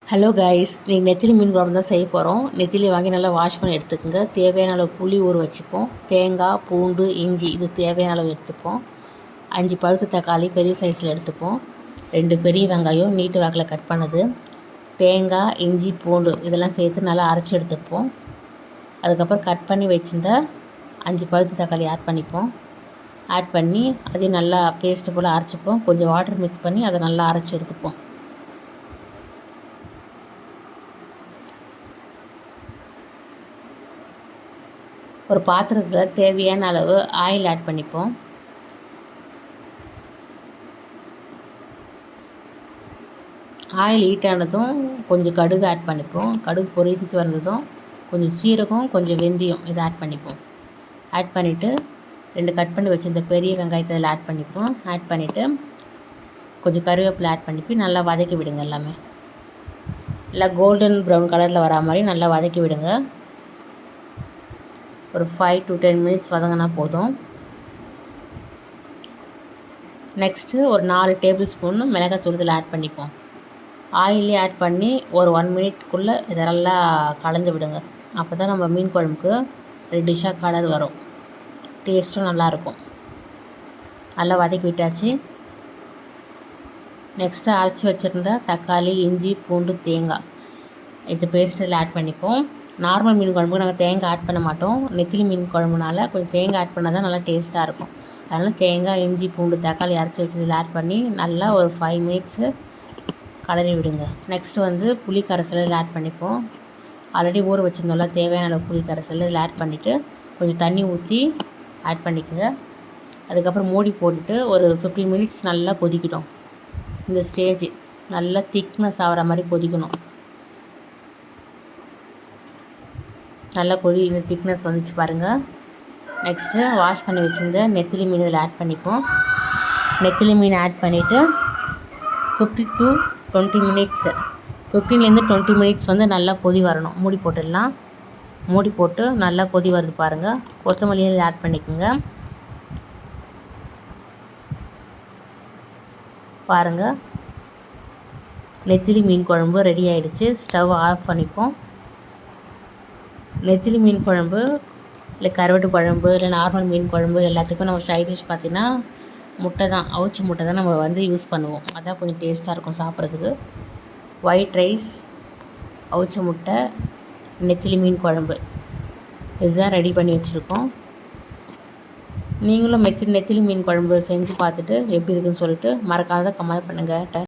Hello guys, இன்றைக்கி நெத்திலி மீன் குழம்பு தான் செய்ய போகிறோம். நெத்திலி வாங்கி நல்லா வாஷ் பண்ணி எடுத்துக்கோங்க. தேவையான அளவு புளி ஊற வச்சுப்போம். தேங்காய், பூண்டு, இஞ்சி இது தேவையான அளவு எடுத்துப்போம். 5 பழுத்த தக்காளி பெரிய சைஸில் எடுத்துப்போம். 2 பெரிய வெங்காயம் நீட்டு வாக்கில் கட் பண்ணது. தேங்காய், இஞ்சி, பூண்டு இதெல்லாம் சேர்த்து நல்லா அரைச்சி எடுத்துப்போம். அதுக்கப்புறம் கட் பண்ணி வச்சுருந்த 5 பழுத்த தக்காளி ஆட் பண்ணிப்போம். ஆட் பண்ணி அதையும் நல்லா பேஸ்ட்டு போல் அரைச்சிப்போம். கொஞ்சம் வாட்டர் மிக்ஸ் பண்ணி அதை நல்லா அரைச்சி எடுத்துப்போம். ஒரு பாத்திரத்தில் தேவையான அளவு ஆயில் ஆட் பண்ணிப்போம். ஆயில் ஹீட் ஆனதும் கொஞ்சம் கடுகு ஆட் பண்ணிப்போம். கடுகு பொரிஞ்சு வந்ததும் கொஞ்சம் சீரகம், கொஞ்சம் வெந்தயம் இதை ஆட் பண்ணிப்போம். ஆட் பண்ணிவிட்டு 2 கட் பண்ணி வச்சுருந்த பெரிய வெங்காயத்தை இதில் ஆட் பண்ணிப்போம். ஆட் பண்ணிவிட்டு கொஞ்சம் கருவேப்பிலை ஆட் பண்ணிப்பி நல்லா வதக்கி விடுங்க. எல்லாமே நல்லா கோல்டன் ப்ரௌன் கலரில் வரா மாதிரி நல்லா வதக்கி விடுங்க. ஒரு 5 to 10 மினிட்ஸ் வதங்கினா போதும். நெக்ஸ்ட்டு ஒரு 4 டேபிள் ஸ்பூன் மிளகாத்தூள் இதில் ஆட் பண்ணிப்போம். ஆயிலே ஆட் பண்ணி ஒரு 1 மினிட்குள்ளே இதெல்லாம் கலந்து விடுங்க. அப்போ தான் நம்ம மீன் குழம்புக்கு ரெட்டிஷாக கலர் வரும். டேஸ்ட்டும் நல்லாயிருக்கும். நல்லா வதக்கி விட்டாச்சு. நெக்ஸ்ட்டு அரைச்சி வச்சுருந்த தக்காளி, இஞ்சி, பூண்டு, தேங்காய் இது பேஸ்ட் இதில் ஆட் பண்ணிப்போம். நார்மல் மீன் குழம்புக்கு நம்ம தேங்காய் ஆட் பண்ண மாட்டோம். நெத்திலி மீன் குழம்புனால கொஞ்சம் தேங்காய் ஆட் பண்ணால் தான் நல்லா டேஸ்ட்டாக இருக்கும். அதனால் தேங்காய், இஞ்சி, பூண்டு, தக்காளி அரைச்சி வச்சு இதில் ஆட் பண்ணி நல்லா ஒரு 5 மினிட்ஸு கலரி விடுங்க. நெக்ஸ்ட்டு புளி கரைசல் இதில் ஆட் பண்ணிப்போம். ஆல்ரெடி ஊற வச்சுருந்தோம்ல தேவையான அளவு புளி கரைசல் இதில் ஆட் பண்ணிவிட்டு கொஞ்சம் தண்ணி ஊற்றி ஆட் பண்ணிக்கோங்க. அதுக்கப்புறம் மூடி போட்டுட்டு ஒரு 15 மினிட்ஸ் நல்லா கொதிக்கிட்டோம். இந்த ஸ்டேஜ் நல்லா திக்னஸ் ஆகிற மாதிரி கொதிக்கணும். நல்லா இந்த திக்னஸ் வந்துச்சு பாருங்கள். நெக்ஸ்ட்டு வாஷ் பண்ணி வச்சுருந்த நெத்திலி மீன் இதில் ஆட் பண்ணிப்போம். நெத்திலி மீன் ஆட் பண்ணிவிட்டு 15 to 20 மினிட்ஸ் 15லேருந்து 20 மினிட்ஸ் நல்லா கொதி வரணும். மூடி போட்டுடலாம். மூடி போட்டு நல்லா கொதி வருது பாருங்கள். கொத்தமல்லி இதில் ஆட் பண்ணிக்கோங்க. பாருங்கள், நெத்திலி மீன் குழம்பு ரெடி ஆகிடுச்சு. ஸ்டவ் ஆஃப் பண்ணிப்போம். நெத்திலி மீன் குழம்பு இல்லை கருவாட்டு குழம்பு இல்லை நார்மல் மீன் குழம்பு எல்லாத்துக்கும் நம்ம சைட் டிஷ் பார்த்திங்கன்னா முட்டை தான், அவிச்ச முட்டை தான் நம்ம யூஸ் பண்ணுவோம். அதான் கொஞ்சம் டேஸ்ட்டாக இருக்கும் சாப்பிட்றதுக்கு. ஒயிட் ரைஸ், அவிச்ச முட்டை, நெத்திலி மீன் குழம்பு இதுதான் ரெடி பண்ணி வச்சுருக்கோம். நீங்களும் நெத்திலி மீன் குழம்பு செஞ்சு பார்த்துட்டு எப்படி இருக்குதுன்னு சொல்லிட்டு மறக்காத கமெண்ட் பண்ணுங்கள்.